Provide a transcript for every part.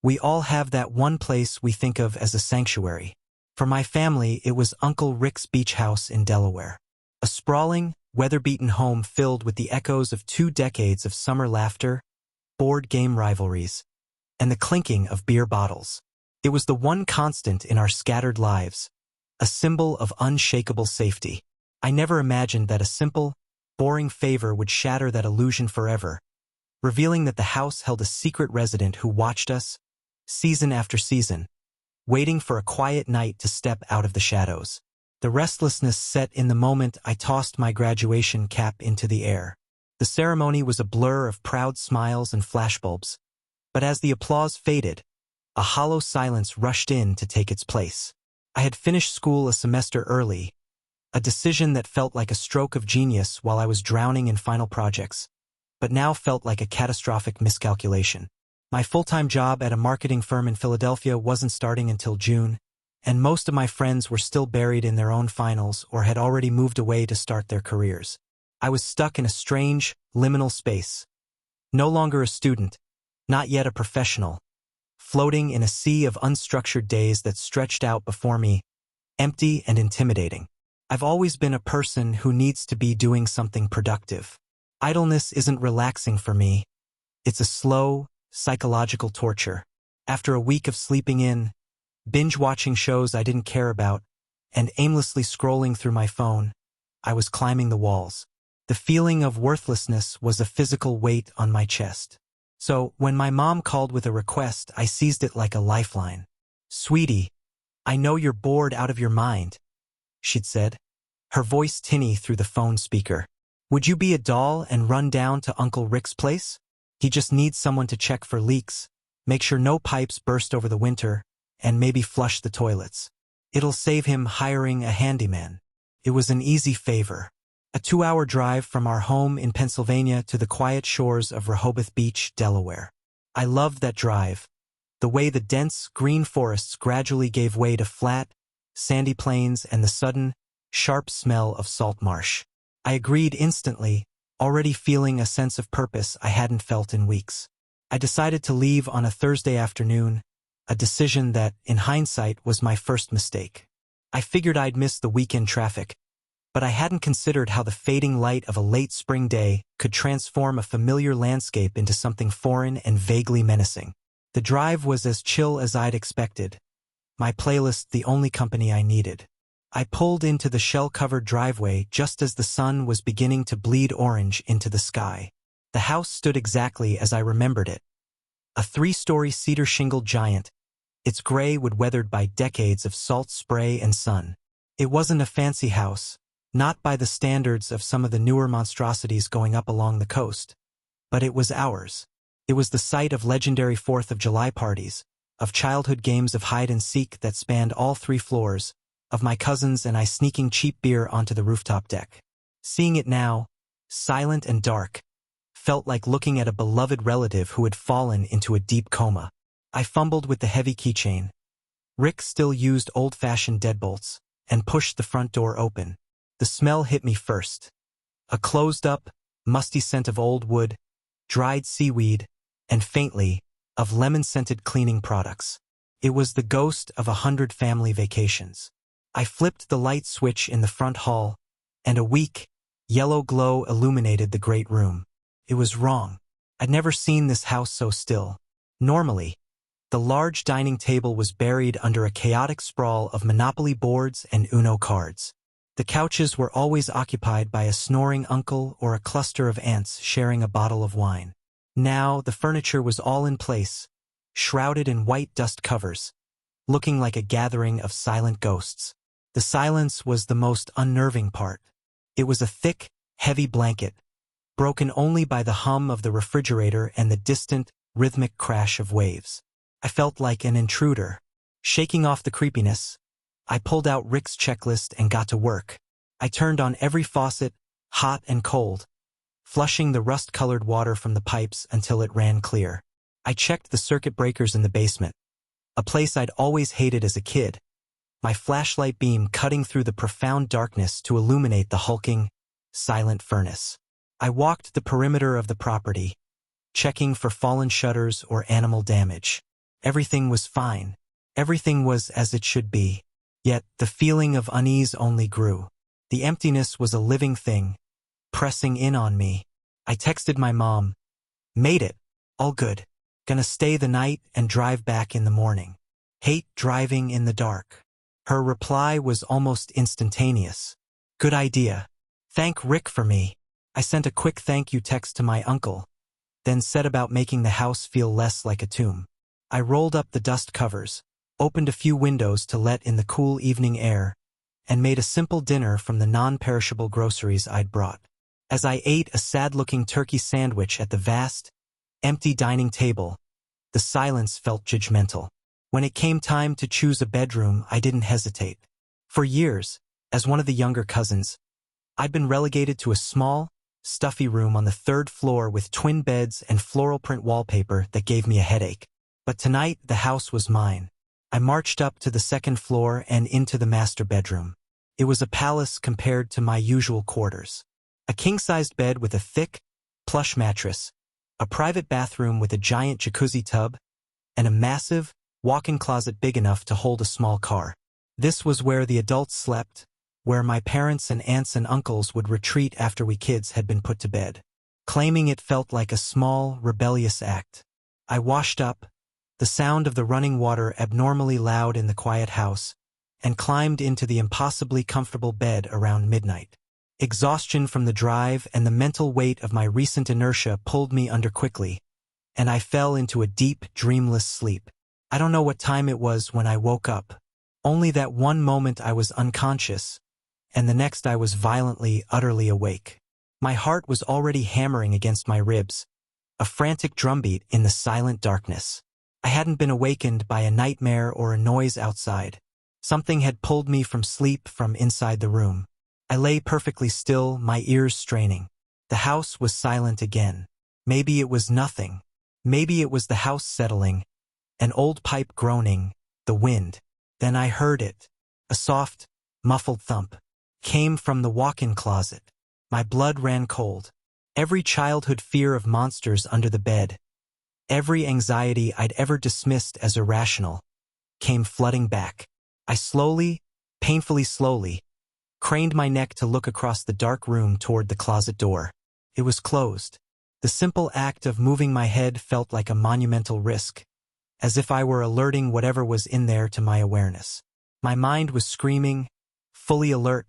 We all have that one place we think of as a sanctuary. For my family, it was Uncle Rick's beach house in Delaware. A sprawling, weather-beaten home filled with the echoes of 2 decades of summer laughter, board game rivalries, and the clinking of beer bottles. It was the one constant in our scattered lives, a symbol of unshakable safety. I never imagined that a simple, boring favor would shatter that illusion forever, revealing that the house held a secret resident who watched us, season after season, waiting for a quiet night to step out of the shadows. The restlessness set in the moment I tossed my graduation cap into the air. The ceremony was a blur of proud smiles and flashbulbs, but as the applause faded, a hollow silence rushed in to take its place. I had finished school a semester early, a decision that felt like a stroke of genius while I was drowning in final projects, but now felt like a catastrophic miscalculation. My full-time job at a marketing firm in Philadelphia wasn't starting until June, and most of my friends were still buried in their own finals or had already moved away to start their careers. I was stuck in a strange, liminal space. No longer a student, not yet a professional, floating in a sea of unstructured days that stretched out before me, empty and intimidating. I've always been a person who needs to be doing something productive. Idleness isn't relaxing for me. It's a slow, psychological torture. After a week of sleeping in, binge-watching shows I didn't care about, and aimlessly scrolling through my phone, I was climbing the walls. The feeling of worthlessness was a physical weight on my chest. So, when my mom called with a request, I seized it like a lifeline. "Sweetie, I know you're bored out of your mind," she'd said, her voice tinny through the phone speaker. "Would you be a doll and run down to Uncle Rick's place? He just needs someone to check for leaks, make sure no pipes burst over the winter, and maybe flush the toilets. It'll save him hiring a handyman." It was an easy favor. A 2-hour drive from our home in Pennsylvania to the quiet shores of Rehoboth Beach, Delaware. I loved that drive, the way the dense, green forests gradually gave way to flat, sandy plains and the sudden, sharp smell of salt marsh. I agreed instantly, already feeling a sense of purpose I hadn't felt in weeks. I decided to leave on a Thursday afternoon, a decision that, in hindsight, was my first mistake. I figured I'd miss the weekend traffic, but I hadn't considered how the fading light of a late spring day could transform a familiar landscape into something foreign and vaguely menacing. The drive was as chill as I'd expected, my playlist the only company I needed. I pulled into the shell-covered driveway just as the sun was beginning to bleed orange into the sky. The house stood exactly as I remembered it. A 3-story cedar-shingled giant, its gray wood weathered by decades of salt spray and sun. It wasn't a fancy house, not by the standards of some of the newer monstrosities going up along the coast, but it was ours. It was the site of legendary 4th of July parties, of childhood games of hide-and-seek that spanned all 3 floors, of my cousins and I sneaking cheap beer onto the rooftop deck. Seeing it now, silent and dark, felt like looking at a beloved relative who had fallen into a deep coma. I fumbled with the heavy keychain. Rick still used old-fashioned deadbolts, and pushed the front door open. The smell hit me first. A closed-up, musty scent of old wood, dried seaweed, and faintly, of lemon-scented cleaning products. It was the ghost of 100 family vacations. I flipped the light switch in the front hall, and a weak, yellow glow illuminated the great room. It was wrong. I'd never seen this house so still. Normally, the large dining table was buried under a chaotic sprawl of Monopoly boards and Uno cards. The couches were always occupied by a snoring uncle or a cluster of aunts sharing a bottle of wine. Now, the furniture was all in place, shrouded in white dust covers, looking like a gathering of silent ghosts. The silence was the most unnerving part. It was a thick, heavy blanket, broken only by the hum of the refrigerator and the distant, rhythmic crash of waves. I felt like an intruder. Shaking off the creepiness, I pulled out Rick's checklist and got to work. I turned on every faucet, hot and cold, flushing the rust-colored water from the pipes until it ran clear. I checked the circuit breakers in the basement, a place I'd always hated as a kid, my flashlight beam cutting through the profound darkness to illuminate the hulking, silent furnace. I walked the perimeter of the property, checking for fallen shutters or animal damage. Everything was fine. Everything was as it should be. Yet, the feeling of unease only grew. The emptiness was a living thing, pressing in on me. I texted my mom. Made it. All good. Gonna stay the night and drive back in the morning. Hate driving in the dark. Her reply was almost instantaneous. Good idea. Thank Rick for me. I sent a quick thank you text to my uncle, then set about making the house feel less like a tomb. I rolled up the dust covers, opened a few windows to let in the cool evening air, and made a simple dinner from the non-perishable groceries I'd brought. As I ate a sad-looking turkey sandwich at the vast, empty dining table, the silence felt judgmental. When it came time to choose a bedroom, I didn't hesitate. For years, as one of the younger cousins, I'd been relegated to a small, stuffy room on the third floor with twin beds and floral print wallpaper that gave me a headache. But tonight, the house was mine. I marched up to the second floor and into the master bedroom. It was a palace compared to my usual quarters. A king-sized bed with a thick, plush mattress, a private bathroom with a giant jacuzzi tub, and a massive, walk-in closet big enough to hold a small car. This was where the adults slept, where my parents and aunts and uncles would retreat after we kids had been put to bed. Claiming it felt like a small, rebellious act. I washed up, the sound of the running water abnormally loud in the quiet house, and climbed into the impossibly comfortable bed around midnight. Exhaustion from the drive and the mental weight of my recent inertia pulled me under quickly, and I fell into a deep, dreamless sleep. I don't know what time it was when I woke up. Only that one moment I was unconscious, and the next I was violently, utterly awake. My heart was already hammering against my ribs, a frantic drumbeat in the silent darkness. I hadn't been awakened by a nightmare or a noise outside. Something had pulled me from sleep from inside the room. I lay perfectly still, my ears straining. The house was silent again. Maybe it was nothing. Maybe it was the house settling, an old pipe groaning, the wind. Then I heard it. A soft, muffled thump came from the walk-in closet. My blood ran cold. Every childhood fear of monsters under the bed, every anxiety I'd ever dismissed as irrational, came flooding back. I slowly, painfully slowly, craned my neck to look across the dark room toward the closet door. It was closed. The simple act of moving my head felt like a monumental risk, as if I were alerting whatever was in there to my awareness. My mind was screaming, fully alert,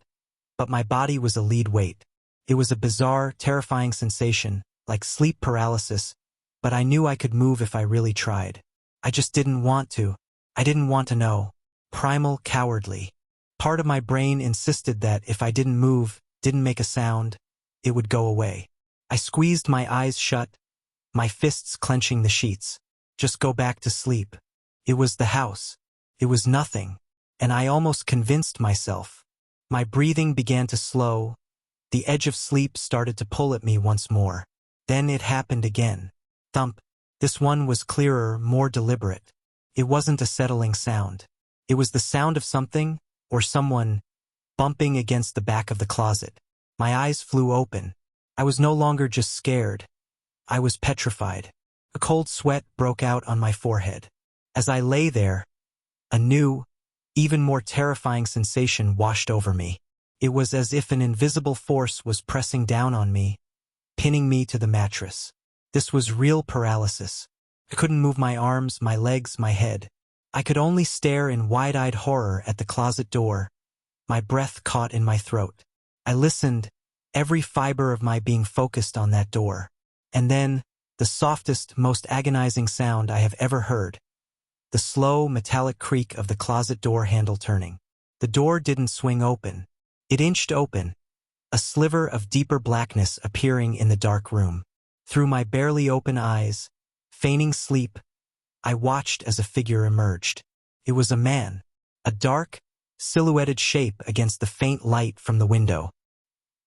but my body was a lead weight. It was a bizarre, terrifying sensation, like sleep paralysis, but I knew I could move if I really tried. I just didn't want to. I didn't want to know. Primal, cowardly. Part of my brain insisted that if I didn't move, didn't make a sound, it would go away. I squeezed my eyes shut, my fists clenching the sheets. Just go back to sleep. It was the house. It was nothing. And I almost convinced myself. My breathing began to slow. The edge of sleep started to pull at me once more. Then it happened again. Thump. This one was clearer, more deliberate. It wasn't a settling sound. It was the sound of something, or someone, bumping against the back of the closet. My eyes flew open. I was no longer just scared. I was petrified. A cold sweat broke out on my forehead. As I lay there, a new, even more terrifying sensation washed over me. It was as if an invisible force was pressing down on me, pinning me to the mattress. This was real paralysis. I couldn't move my arms, my legs, my head. I could only stare in wide-eyed horror at the closet door, my breath caught in my throat. I listened, every fiber of my being focused on that door. And then, the softest, most agonizing sound I have ever heard. The slow, metallic creak of the closet door handle turning. The door didn't swing open. It inched open, a sliver of deeper blackness appearing in the dark room. Through my barely open eyes, feigning sleep, I watched as a figure emerged. It was a man, a dark, silhouetted shape against the faint light from the window.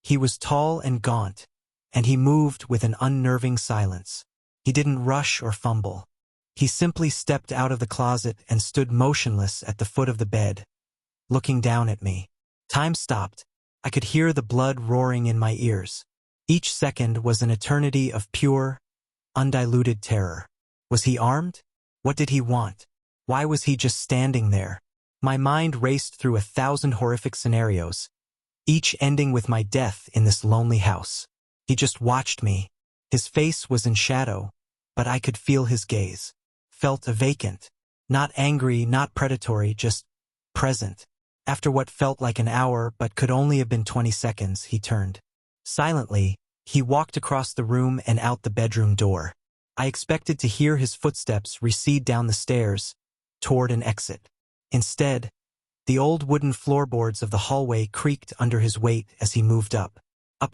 He was tall and gaunt, and he moved with an unnerving silence. He didn't rush or fumble. He simply stepped out of the closet and stood motionless at the foot of the bed, looking down at me. Time stopped. I could hear the blood roaring in my ears. Each second was an eternity of pure, undiluted terror. Was he armed? What did he want? Why was he just standing there? My mind raced through 1,000 horrific scenarios, each ending with my death in this lonely house. He just watched me. His face was in shadow, but I could feel his gaze. Felt vacant. Not angry, not predatory, just present. After what felt like an hour but could only have been 20 seconds, he turned. Silently, he walked across the room and out the bedroom door. I expected to hear his footsteps recede down the stairs, toward an exit. Instead, the old wooden floorboards of the hallway creaked under his weight as he moved up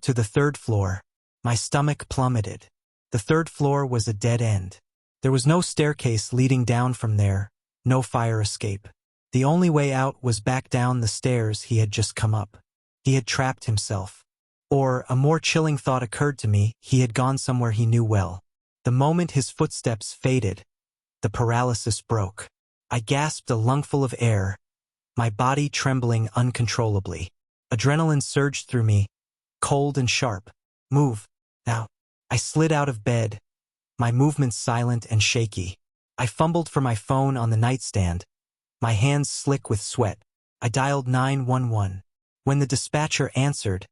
to the 3rd floor. My stomach plummeted. The 3rd floor was a dead end. There was no staircase leading down from there, no fire escape. The only way out was back down the stairs he had just come up. He had trapped himself. Or, a more chilling thought occurred to me, he had gone somewhere he knew well. The moment his footsteps faded, the paralysis broke. I gasped a lungful of air, my body trembling uncontrollably. Adrenaline surged through me, cold and sharp. Move, now. I slid out of bed, my movements silent and shaky. I fumbled for my phone on the nightstand, my hands slick with sweat. I dialed 911. When the dispatcher answered,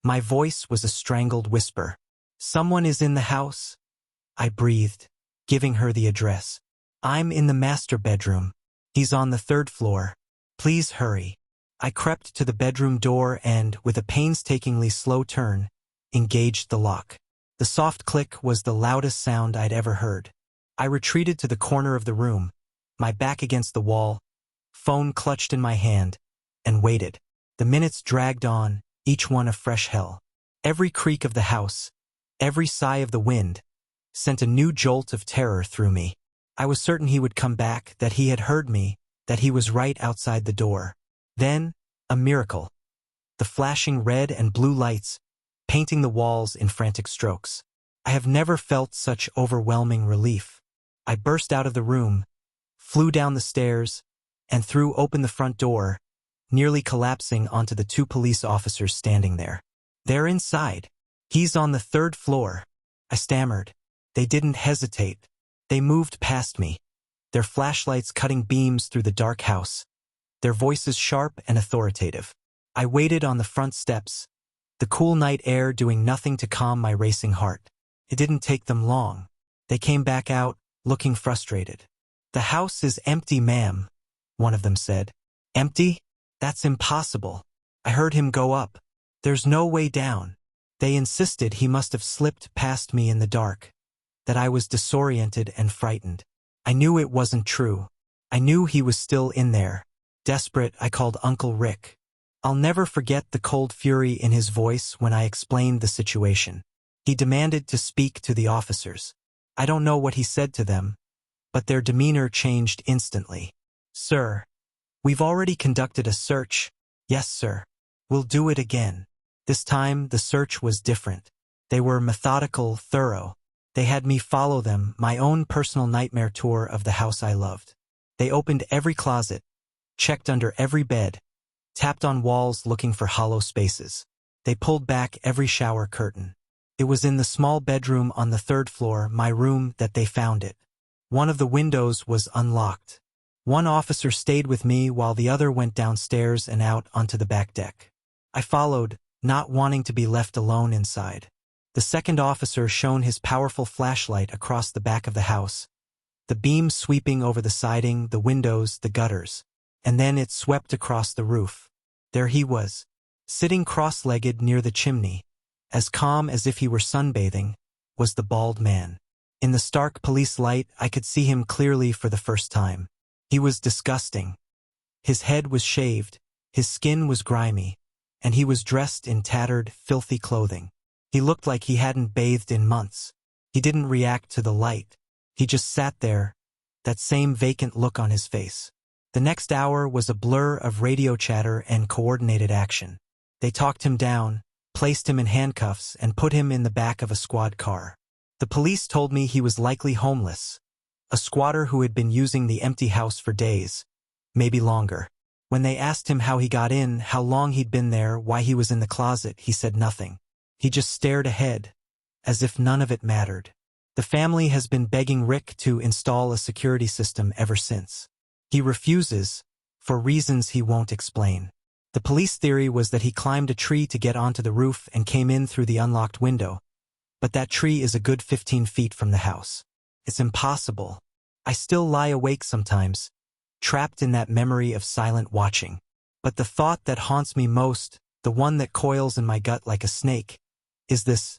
my voice was a strangled whisper. "Someone is in the house?" I breathed, giving her the address. "I'm in the master bedroom. He's on the 3rd floor. Please hurry." I crept to the bedroom door and, with a painstakingly slow turn, engaged the lock. The soft click was the loudest sound I'd ever heard. I retreated to the corner of the room, my back against the wall, phone clutched in my hand, and waited. The minutes dragged on, each one a fresh hell. Every creak of the house, every sigh of the wind, sent a new jolt of terror through me. I was certain he would come back, that he had heard me, that he was right outside the door. Then, a miracle. The flashing red and blue lights, painting the walls in frantic strokes. I have never felt such overwhelming relief. I burst out of the room, flew down the stairs, and threw open the front door, nearly collapsing onto the 2 police officers standing there. "They're inside. He's on the 3rd floor." I stammered. They didn't hesitate. They moved past me, their flashlights cutting beams through the dark house, their voices sharp and authoritative. I waited on the front steps, the cool night air doing nothing to calm my racing heart. It didn't take them long. They came back out, looking frustrated. "The house is empty, ma'am," one of them said. "Empty? That's impossible." I heard him go up. "There's no way down." They insisted he must have slipped past me in the dark, that I was disoriented and frightened. I knew it wasn't true. I knew he was still in there. Desperate, I called Uncle Rick. I'll never forget the cold fury in his voice when I explained the situation. He demanded to speak to the officers. I don't know what he said to them, but their demeanor changed instantly. "Sir, we've already conducted a search." "Yes, sir. We'll do it again." This time, the search was different. They were methodical, thorough. They had me follow them, my own personal nightmare tour of the house I loved. They opened every closet, checked under every bed, tapped on walls looking for hollow spaces. They pulled back every shower curtain. It was in the small bedroom on the 3rd floor, my room, that they found it. One of the windows was unlocked. One officer stayed with me while the other went downstairs and out onto the back deck. I followed, not wanting to be left alone inside. The second officer shone his powerful flashlight across the back of the house, the beam sweeping over the siding, the windows, the gutters, and then it swept across the roof. There he was, sitting cross-legged near the chimney, as calm as if he were sunbathing, was the bald man. In the stark police light, I could see him clearly for the first time. He was disgusting. His head was shaved, his skin was grimy, and he was dressed in tattered, filthy clothing. He looked like he hadn't bathed in months. He didn't react to the light. He just sat there, that same vacant look on his face. The next hour was a blur of radio chatter and coordinated action. They talked him down, placed him in handcuffs, and put him in the back of a squad car. The police told me he was likely homeless, a squatter who had been using the empty house for days, maybe longer. When they asked him how he got in, how long he'd been there, why he was in the closet, he said nothing. He just stared ahead, as if none of it mattered. The family has been begging Rick to install a security system ever since. He refuses, for reasons he won't explain. The police theory was that he climbed a tree to get onto the roof and came in through the unlocked window, but that tree is a good 15 feet from the house. It's impossible. I still lie awake sometimes, trapped in that memory of silent watching. But the thought that haunts me most, the one that coils in my gut like a snake, is this: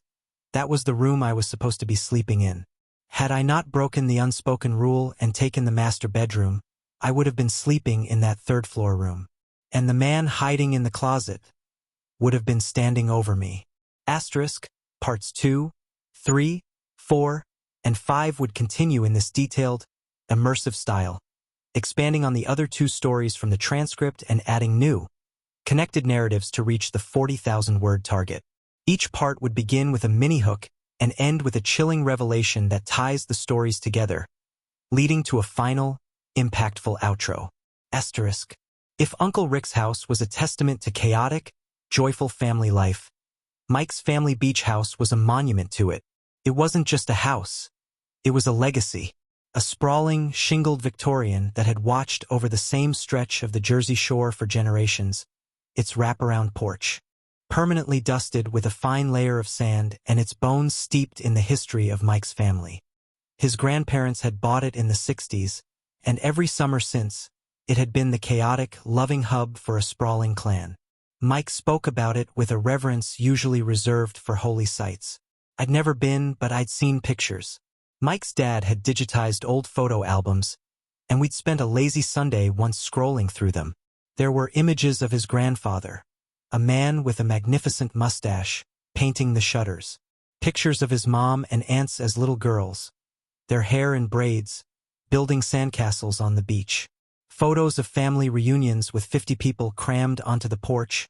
that was the room I was supposed to be sleeping in. Had I not broken the unspoken rule and taken the master bedroom, I would have been sleeping in that third-floor room. And the man hiding in the closet would have been standing over me. Asterisk, parts 2, 3, 4, and 5 would continue in this detailed, immersive style, expanding on the other 2 stories from the transcript and adding new, connected narratives to reach the 40,000-word target. Each part would begin with a mini-hook and end with a chilling revelation that ties the stories together, leading to a final, impactful outro. Asterisk. If Uncle Rick's house was a testament to chaotic, joyful family life, Mike's family beach house was a monument to it. It wasn't just a house. It was a legacy. A sprawling, shingled Victorian that had watched over the same stretch of the Jersey Shore for generations, its wraparound porch, permanently dusted with a fine layer of sand and its bones steeped in the history of Mike's family. His grandparents had bought it in the 60s, and every summer since, it had been the chaotic, loving hub for a sprawling clan. Mike spoke about it with a reverence usually reserved for holy sites. I'd never been, but I'd seen pictures. Mike's dad had digitized old photo albums, and we'd spent a lazy Sunday once scrolling through them. There were images of his grandfather, a man with a magnificent mustache, painting the shutters. Pictures of his mom and aunts as little girls, their hair in braids, building sandcastles on the beach. Photos of family reunions with 50 people crammed onto the porch,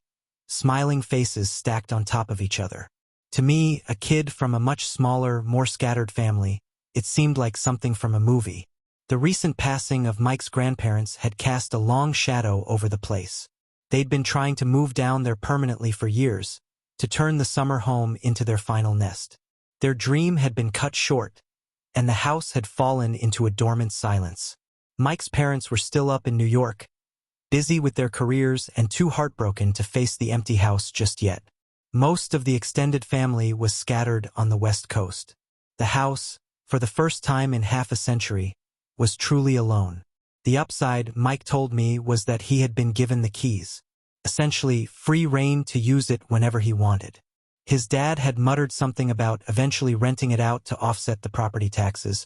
smiling faces stacked on top of each other. To me, a kid from a much smaller, more scattered family, it seemed like something from a movie. The recent passing of Mike's grandparents had cast a long shadow over the place. They'd been trying to move down there permanently for years, to turn the summer home into their final nest. Their dream had been cut short, and the house had fallen into a dormant silence. Mike's parents were still up in New York, busy with their careers and too heartbroken to face the empty house just yet. Most of the extended family was scattered on the West Coast. The house, for the first time in half a century, was truly alone. The upside, Mike told me, was that he had been given the keys, essentially free rein to use it whenever he wanted. His dad had muttered something about eventually renting it out to offset the property taxes,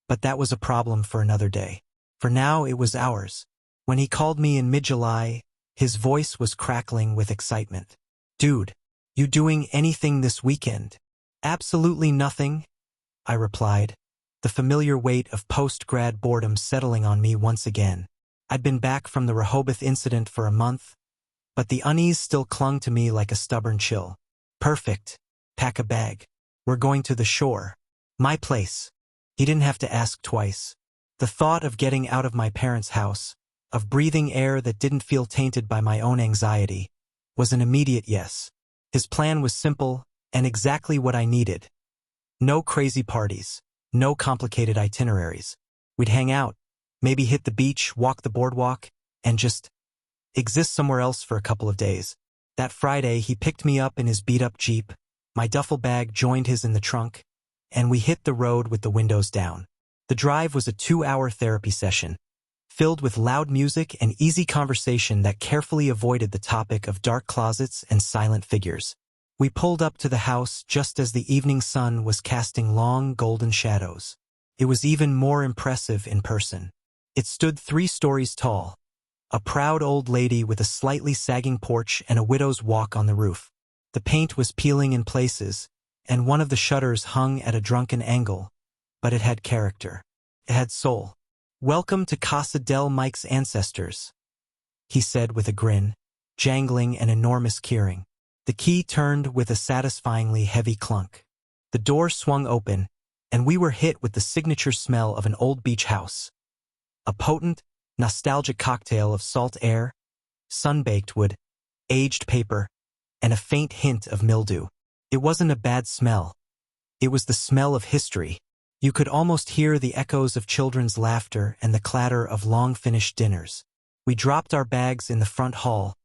but that was a problem for another day. For now, it was ours. When he called me in mid-July, his voice was crackling with excitement. "Dude, you doing anything this weekend?" "Absolutely nothing," I replied, the familiar weight of post-grad boredom settling on me once again. I'd been back from the Rehoboth incident for a month, but the unease still clung to me like a stubborn chill. "Perfect. Pack a bag. We're going to the shore. My place." He didn't have to ask twice. The thought of getting out of my parents' house, of breathing air that didn't feel tainted by my own anxiety, was an immediate yes. His plan was simple and exactly what I needed. No crazy parties, no complicated itineraries. We'd hang out, maybe hit the beach, walk the boardwalk, and just exist somewhere else for a couple of days. That Friday, he picked me up in his beat-up Jeep, my duffel bag joined his in the trunk, and we hit the road with the windows down. The drive was a 2-hour therapy session, filled with loud music and easy conversation that carefully avoided the topic of dark closets and silent figures. We pulled up to the house just as the evening sun was casting long golden shadows. It was even more impressive in person. It stood 3 stories tall, a proud old lady with a slightly sagging porch and a widow's walk on the roof. The paint was peeling in places, and one of the shutters hung at a drunken angle, but it had character. It had soul. "Welcome to Casa del Mike's ancestors," he said with a grin, jangling an enormous keyring. The key turned with a satisfyingly heavy clunk. The door swung open, and we were hit with the signature smell of an old beach house. A potent, nostalgic cocktail of salt air, sun-baked wood, aged paper, and a faint hint of mildew. It wasn't a bad smell. It was the smell of history, You could almost hear the echoes of children's laughter and the clatter of long-finished dinners. We dropped our bags in the front hall,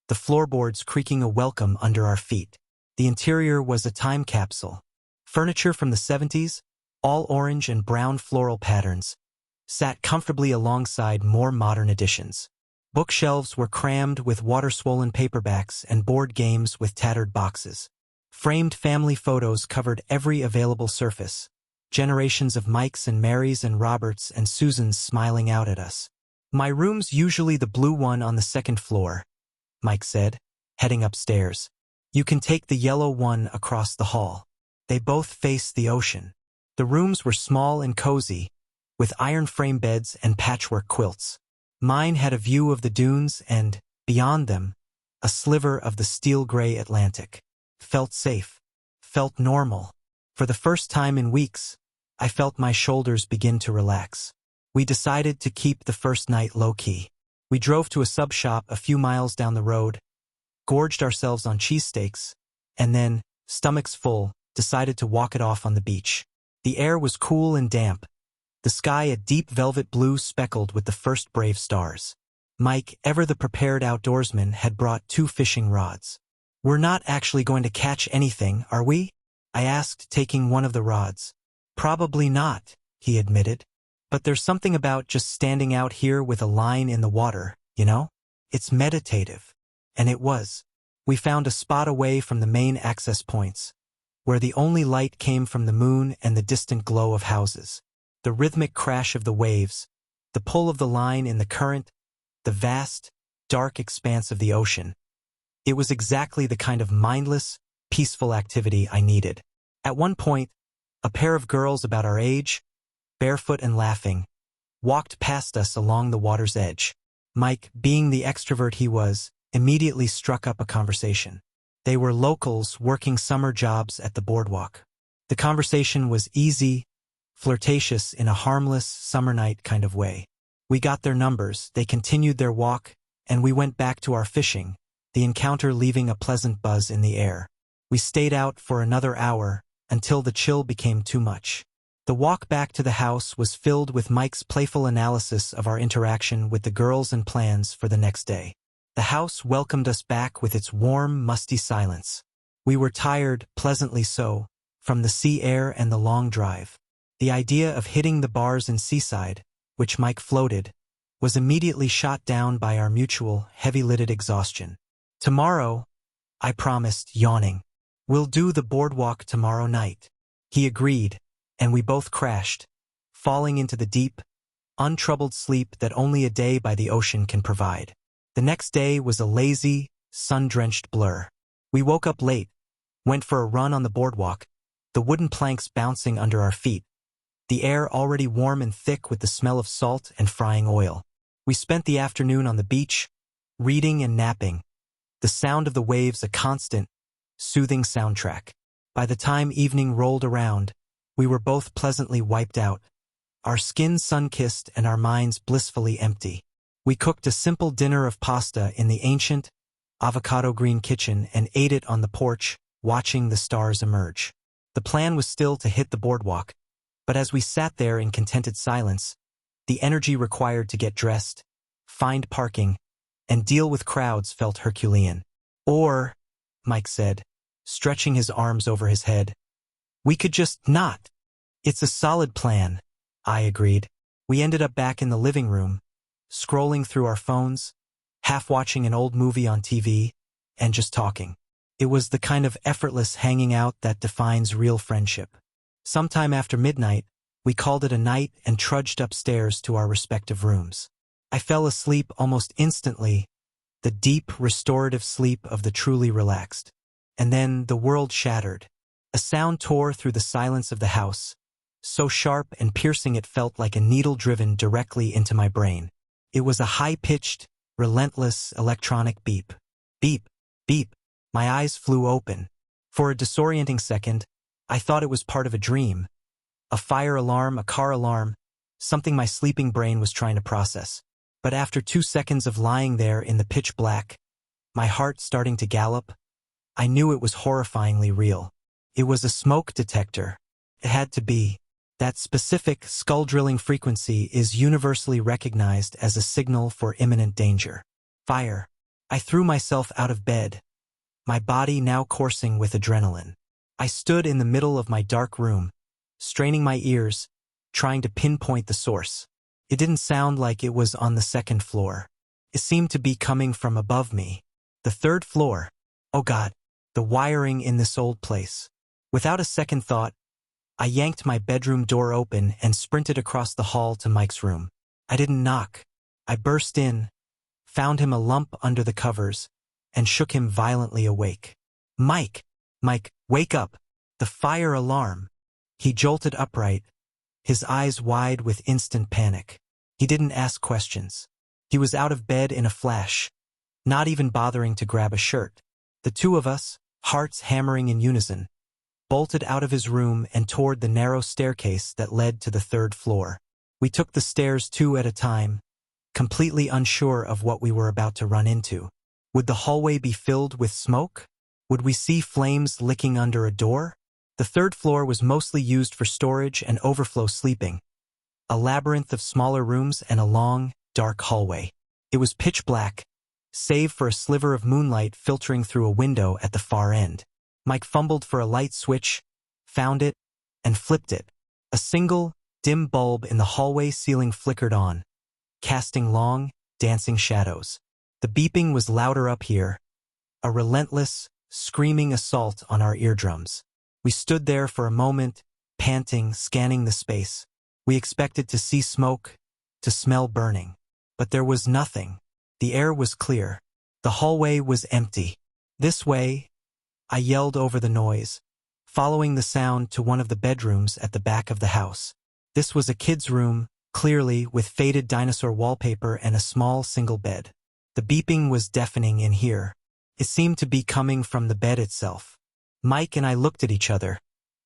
the floorboards creaking a welcome under our feet. The interior was a time capsule. Furniture from the 70s, all orange and brown floral patterns, sat comfortably alongside more modern additions. Bookshelves were crammed with water-swollen paperbacks and board games with tattered boxes. Framed family photos covered every available surface. Generations of Mikes and Marys and Roberts and Susans smiling out at us. "My room's usually the blue one on the second floor," Mike said, heading upstairs. "You can take the yellow one across the hall." They both faced the ocean. The rooms were small and cozy, with iron frame beds and patchwork quilts. Mine had a view of the dunes and, beyond them, a sliver of the steel-gray Atlantic. Felt safe. Felt normal. For the first time in weeks, I felt my shoulders begin to relax. We decided to keep the first night low-key. We drove to a sub shop a few miles down the road, gorged ourselves on cheesesteaks, and then, stomachs full, decided to walk it off on the beach. The air was cool and damp, the sky a deep velvet blue speckled with the first brave stars. Mike, ever the prepared outdoorsman, had brought 2 fishing rods. "We're not actually going to catch anything, are we?" I asked, taking one of the rods. "Probably not," he admitted. "But there's something about just standing out here with a line in the water, you know? It's meditative." And it was. We found a spot away from the main access points, where the only light came from the moon and the distant glow of houses. The rhythmic crash of the waves, the pull of the line in the current, the vast, dark expanse of the ocean. It was exactly the kind of mindless, peaceful activity I needed. At one point, a pair of girls about our age, barefoot and laughing, walked past us along the water's edge. Mike, being the extrovert he was, immediately struck up a conversation. They were locals working summer jobs at the boardwalk. The conversation was easy, flirtatious in a harmless, summer night kind of way. We got their numbers, they continued their walk, and we went back to our fishing, the encounter leaving a pleasant buzz in the air. We stayed out for another hour, until the chill became too much. The walk back to the house was filled with Mike's playful analysis of our interaction with the girls and plans for the next day. The house welcomed us back with its warm, musty silence. We were tired, pleasantly so, from the sea air and the long drive. The idea of hitting the bars in Seaside, which Mike floated, was immediately shot down by our mutual, heavy-lidded exhaustion. "Tomorrow," I promised, yawning. "We'll do the boardwalk tomorrow night." He agreed, and we both crashed, falling into the deep, untroubled sleep that only a day by the ocean can provide. The next day was a lazy, sun-drenched blur. We woke up late, went for a run on the boardwalk, the wooden planks bouncing under our feet, the air already warm and thick with the smell of salt and frying oil. We spent the afternoon on the beach, reading and napping, the sound of the waves a constant, soothing soundtrack. By the time evening rolled around, we were both pleasantly wiped out, our skins sun-kissed and our minds blissfully empty. We cooked a simple dinner of pasta in the ancient, avocado-green kitchen and ate it on the porch, watching the stars emerge. The plan was still to hit the boardwalk, but as we sat there in contented silence, the energy required to get dressed, find parking, and deal with crowds felt Herculean. "Or," Mike said, stretching his arms over his head, "we could just not." "It's a solid plan," I agreed. We ended up back in the living room, scrolling through our phones, half watching an old movie on TV, and just talking. It was the kind of effortless hanging out that defines real friendship. Sometime after midnight, we called it a night and trudged upstairs to our respective rooms. I fell asleep almost instantly, the deep, restorative sleep of the truly relaxed. And then the world shattered. A sound tore through the silence of the house, so sharp and piercing it felt like a needle driven directly into my brain. It was a high-pitched, relentless electronic beep. Beep, beep. My eyes flew open. For a disorienting second, I thought it was part of a dream. A fire alarm, a car alarm, something my sleeping brain was trying to process. But after 2 seconds of lying there in the pitch black, my heart starting to gallop, I knew it was horrifyingly real. It was a smoke detector. It had to be. That specific skull-drilling frequency is universally recognized as a signal for imminent danger. Fire. I threw myself out of bed, my body now coursing with adrenaline. I stood in the middle of my dark room, straining my ears, trying to pinpoint the source. It didn't sound like it was on the second floor. It seemed to be coming from above me. The third floor. Oh God, the wiring in this old place. Without a second thought, I yanked my bedroom door open and sprinted across the hall to Mike's room. I didn't knock. I burst in, found him a lump under the covers, and shook him violently awake. Mike! Mike, wake up! The fire alarm! He jolted upright, his eyes wide with instant panic. He didn't ask questions. He was out of bed in a flash, not even bothering to grab a shirt. The two of us, hearts hammering in unison, bolted out of his room and toward the narrow staircase that led to the third floor. We took the stairs two at a time, completely unsure of what we were about to run into. Would the hallway be filled with smoke? Would we see flames licking under a door? The third floor was mostly used for storage and overflow sleeping, a labyrinth of smaller rooms and a long, dark hallway. It was pitch black, save for a sliver of moonlight filtering through a window at the far end. Mike fumbled for a light switch, found it, and flipped it. A single, dim bulb in the hallway ceiling flickered on, casting long, dancing shadows. The beeping was louder up here, a relentless, screaming assault on our eardrums. We stood there for a moment, panting, scanning the space. We expected to see smoke, to smell burning. But there was nothing. The air was clear. The hallway was empty. This way, I yelled over the noise, following the sound to one of the bedrooms at the back of the house. This was a kid's room, clearly with faded dinosaur wallpaper and a small single bed. The beeping was deafening in here. It seemed to be coming from the bed itself. Mike and I looked at each other,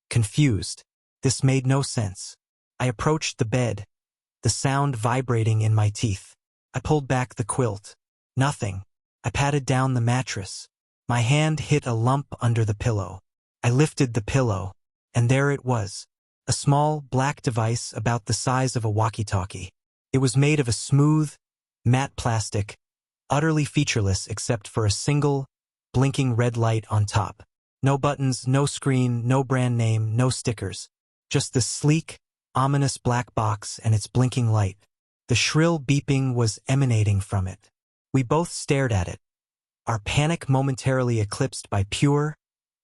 confused. This made no sense. I approached the bed, the sound vibrating in my teeth. I pulled back the quilt. Nothing. I patted down the mattress. My hand hit a lump under the pillow. I lifted the pillow, and there it was, a small, black device about the size of a walkie-talkie. It was made of a smooth, matte plastic, utterly featureless except for a single, blinking red light on top. No buttons, no screen, no brand name, no stickers. Just the sleek, ominous black box and its blinking light. The shrill beeping was emanating from it. We both stared at it, our panic momentarily eclipsed by pure,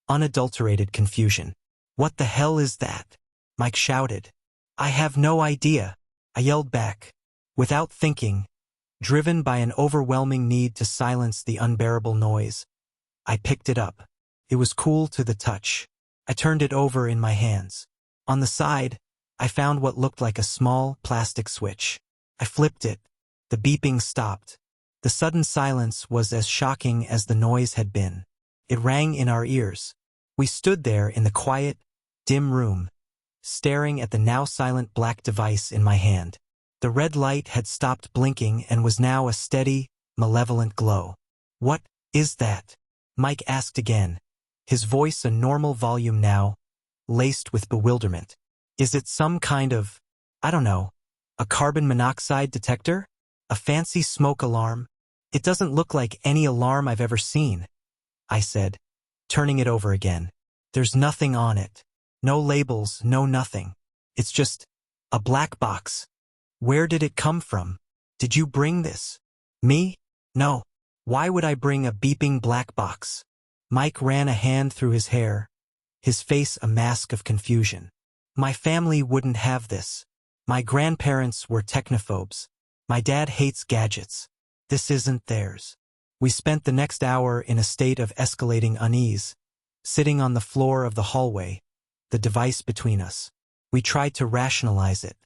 unadulterated confusion. "What the hell is that?" Mike shouted. "I have no idea," I yelled back. Without thinking, driven by an overwhelming need to silence the unbearable noise, I picked it up. It was cool to the touch. I turned it over in my hands. On the side, I found what looked like a small plastic switch. I flipped it. The beeping stopped. The sudden silence was as shocking as the noise had been. It rang in our ears. We stood there in the quiet, dim room, staring at the now silent black device in my hand. The red light had stopped blinking and was now a steady, malevolent glow. "What is that?" Mike asked again, his voice a normal volume now, laced with bewilderment. "Is it some kind of, I don't know, a carbon monoxide detector? A fancy smoke alarm? It doesn't look like any alarm I've ever seen," I said, turning it over again. "There's nothing on it. No labels, no nothing. It's just a black box. Where did it come from? Did you bring this?" "Me? No. Why would I bring a beeping black box?" Mike ran a hand through his hair, his face a mask of confusion. "My family wouldn't have this. My grandparents were technophobes. My dad hates gadgets. This isn't theirs." We spent the next hour in a state of escalating unease, sitting on the floor of the hallway, the device between us. We tried to rationalize it.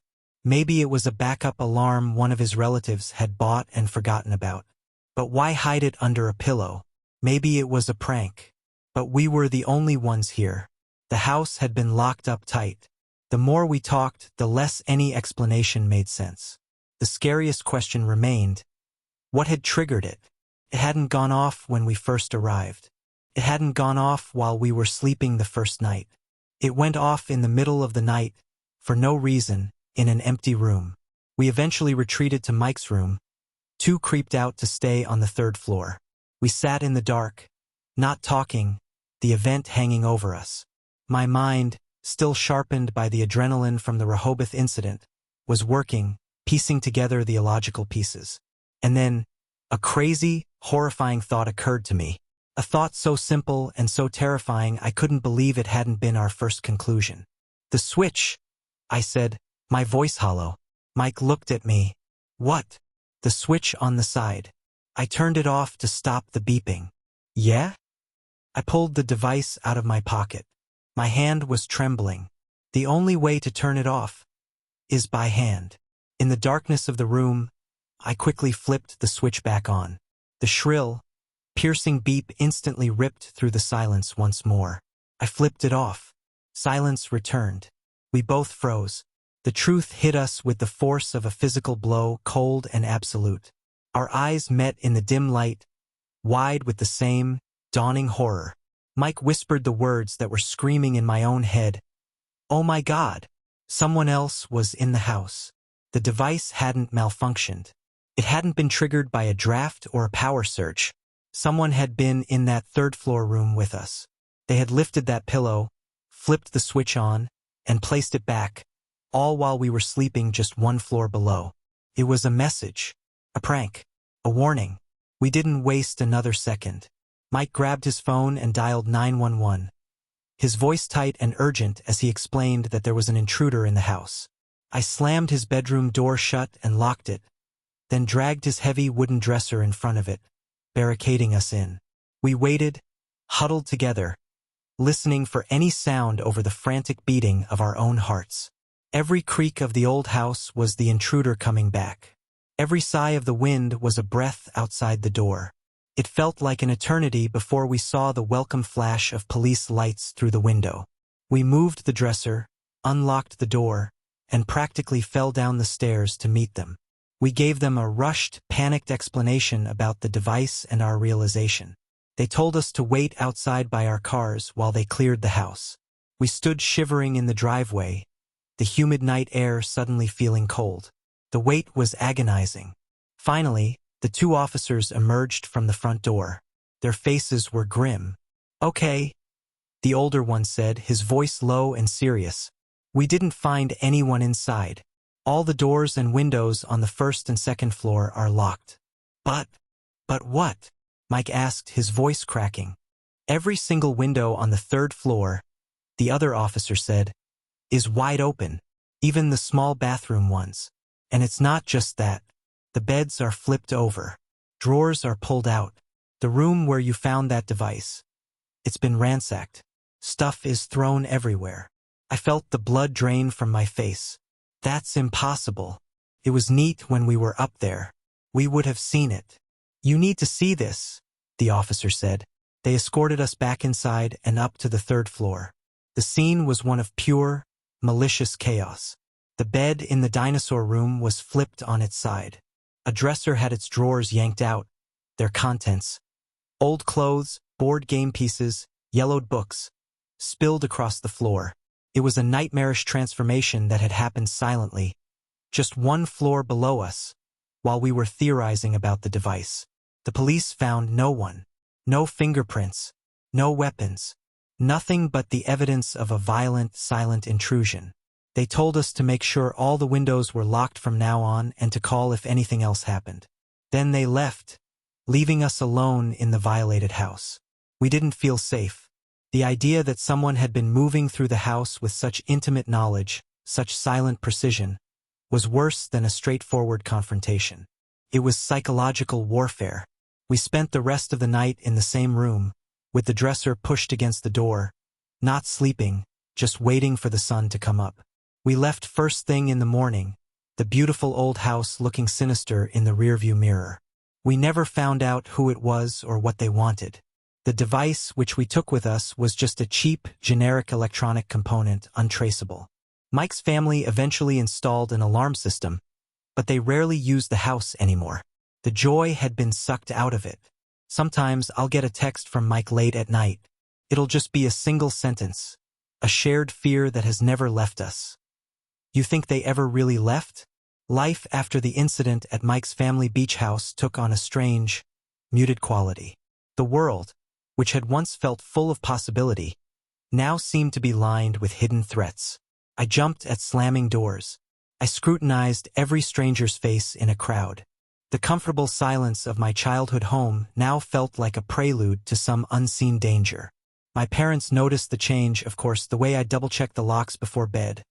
Maybe it was a backup alarm one of his relatives had bought and forgotten about. But why hide it under a pillow? Maybe it was a prank. But we were the only ones here. The house had been locked up tight. The more we talked, the less any explanation made sense. The scariest question remained. What had triggered it? It hadn't gone off when we first arrived. It hadn't gone off while we were sleeping the first night. It went off in the middle of the night, for no reason, in an empty room. We eventually retreated to Mike's room, too creeped out to stay on the third floor. We sat in the dark, not talking, the event hanging over us. My mind, still sharpened by the adrenaline from the Rehoboth incident, was working, piecing together the illogical pieces. And then, a crazy, horrifying thought occurred to me. A thought so simple and so terrifying I couldn't believe it hadn't been our first conclusion. "The switch," I said, my voice hollow. Mike looked at me. "What?" "The switch on the side. I turned it off to stop the beeping." "Yeah?" I pulled the device out of my pocket. My hand was trembling. The only way to turn it off is by hand. In the darkness of the room, I quickly flipped the switch back on. The shrill, piercing beep instantly ripped through the silence once more. I flipped it off. Silence returned. We both froze. The truth hit us with the force of a physical blow, cold and absolute. Our eyes met in the dim light, wide with the same, dawning horror. Mike whispered the words that were screaming in my own head. "Oh my God!" Someone else was in the house. The device hadn't malfunctioned. It hadn't been triggered by a draft or a power surge. Someone had been in that third-floor room with us. They had lifted that pillow, flipped the switch on, and placed it back, all while we were sleeping just one floor below. It was a message, a prank, a warning. We didn't waste another second. Mike grabbed his phone and dialed 911. His voice tight and urgent as he explained that there was an intruder in the house. I slammed his bedroom door shut and locked it, then dragged his heavy wooden dresser in front of it, barricading us in. We waited, huddled together, listening for any sound over the frantic beating of our own hearts. Every creak of the old house was the intruder coming back. Every sigh of the wind was a breath outside the door. It felt like an eternity before we saw the welcome flash of police lights through the window. We moved the dresser, unlocked the door, and practically fell down the stairs to meet them. We gave them a rushed, panicked explanation about the device and our realization. They told us to wait outside by our cars while they cleared the house. We stood shivering in the driveway, the humid night air suddenly feeling cold. The wait was agonizing. Finally, the two officers emerged from the front door. Their faces were grim. "Okay," the older one said, his voice low and serious. "We didn't find anyone inside. All the doors and windows on the first and second floor are locked." But what?" Mike asked, his voice cracking. "Every single window on the third floor," the other officer said, "is wide open, even the small bathroom ones. And it's not just that. The beds are flipped over. Drawers are pulled out. The room where you found that device, it's been ransacked. Stuff is thrown everywhere." I felt the blood drain from my face. "That's impossible. It was neat when we were up there. We would have seen it." "You need to see this," the officer said. They escorted us back inside and up to the third floor. The scene was one of pure, malicious chaos. The bed in the dinosaur room was flipped on its side. A dresser had its drawers yanked out, their contents, old clothes, board game pieces, yellowed books, spilled across the floor. It was a nightmarish transformation that had happened silently, just one floor below us, while we were theorizing about the device. The police found no one, no fingerprints, no weapons, nothing but the evidence of a violent, silent intrusion. They told us to make sure all the windows were locked from now on and to call if anything else happened. Then they left, leaving us alone in the violated house. We didn't feel safe. The idea that someone had been moving through the house with such intimate knowledge, such silent precision, was worse than a straightforward confrontation. It was psychological warfare. We spent the rest of the night in the same room, with the dresser pushed against the door, not sleeping, just waiting for the sun to come up. We left first thing in the morning, the beautiful old house looking sinister in the rearview mirror. We never found out who it was or what they wanted. The device which we took with us was just a cheap, generic electronic component, untraceable. Mike's family eventually installed an alarm system, but they rarely used the house anymore. The joy had been sucked out of it. Sometimes I'll get a text from Mike late at night. It'll just be a single sentence, a shared fear that has never left us. You think they ever really left? Life after the incident at Mike's family beach house took on a strange, muted quality. The world, which had once felt full of possibility, now seemed to be lined with hidden threats. I jumped at slamming doors. I scrutinized every stranger's face in a crowd. The comfortable silence of my childhood home now felt like a prelude to some unseen danger. My parents noticed the change, of course, the way I'd double-check the locks before bed,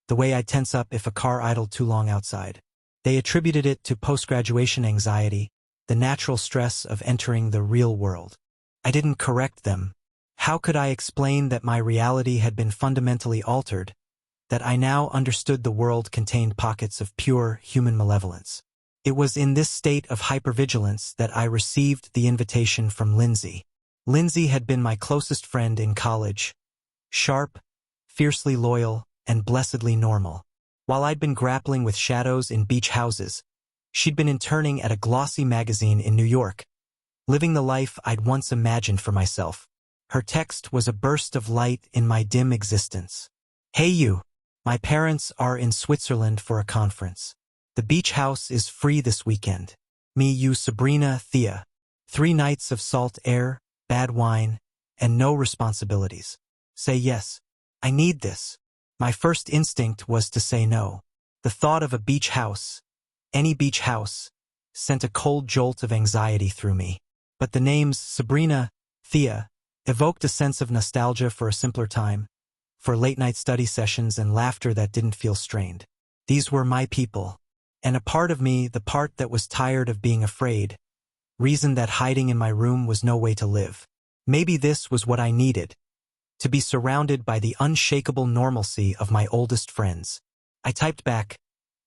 the way I'd tense up if a car idled too long outside. They attributed it to post-graduation anxiety, the natural stress of entering the real world. I didn't correct them. How could I explain that my reality had been fundamentally altered, that I now understood the world contained pockets of pure human malevolence? It was in this state of hypervigilance that I received the invitation from Lindsay. Lindsay had been my closest friend in college, sharp, fiercely loyal, and blessedly normal. While I'd been grappling with shadows in beach houses, she'd been interning at a glossy magazine in New York, living the life I'd once imagined for myself. Her text was a burst of light in my dim existence. "Hey you, my parents are in Switzerland for a conference. The beach house is free this weekend. Me, you, Sabrina, Thea. 3 nights of salt air, bad wine, and no responsibilities. Say yes. I need this." My first instinct was to say no. The thought of a beach house, any beach house, sent a cold jolt of anxiety through me. But the names Sabrina, Thea, evoked a sense of nostalgia for a simpler time, for late-night study sessions and laughter that didn't feel strained. These were my people, and a part of me, the part that was tired of being afraid, reasoned that hiding in my room was no way to live. Maybe this was what I needed, to be surrounded by the unshakable normalcy of my oldest friends. I typed back,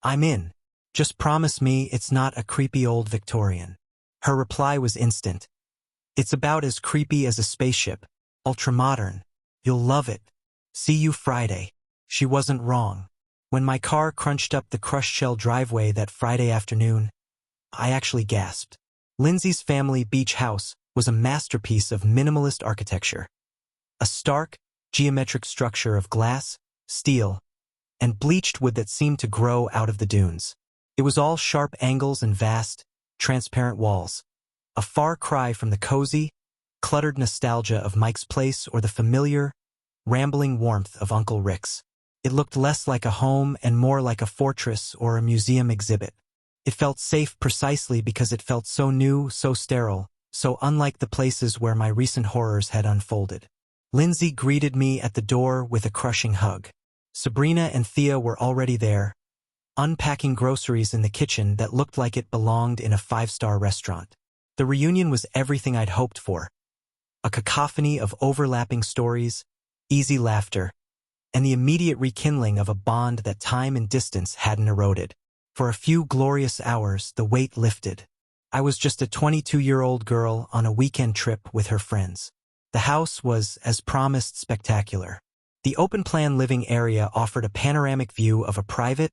"I'm in. Just promise me it's not a creepy old Victorian." Her reply was instant. "It's about as creepy as a spaceship, ultra-modern. You'll love it. See you Friday." She wasn't wrong. When my car crunched up the crushed shell driveway that Friday afternoon, I actually gasped. Lindsay's family beach house was a masterpiece of minimalist architecture. A stark, geometric structure of glass, steel, and bleached wood that seemed to grow out of the dunes. It was all sharp angles and vast, transparent walls, a far cry from the cozy, cluttered nostalgia of Mike's place or the familiar, rambling warmth of Uncle Rick's. It looked less like a home and more like a fortress or a museum exhibit. It felt safe precisely because it felt so new, so sterile, so unlike the places where my recent horrors had unfolded. Lindsay greeted me at the door with a crushing hug. Sabrina and Thea were already there, unpacking groceries in the kitchen that looked like it belonged in a 5-star restaurant. The reunion was everything I'd hoped for. A cacophony of overlapping stories, easy laughter, and the immediate rekindling of a bond that time and distance hadn't eroded. For a few glorious hours, the weight lifted. I was just a 22-year-old girl on a weekend trip with her friends. The house was, as promised, spectacular. The open-plan living area offered a panoramic view of a private,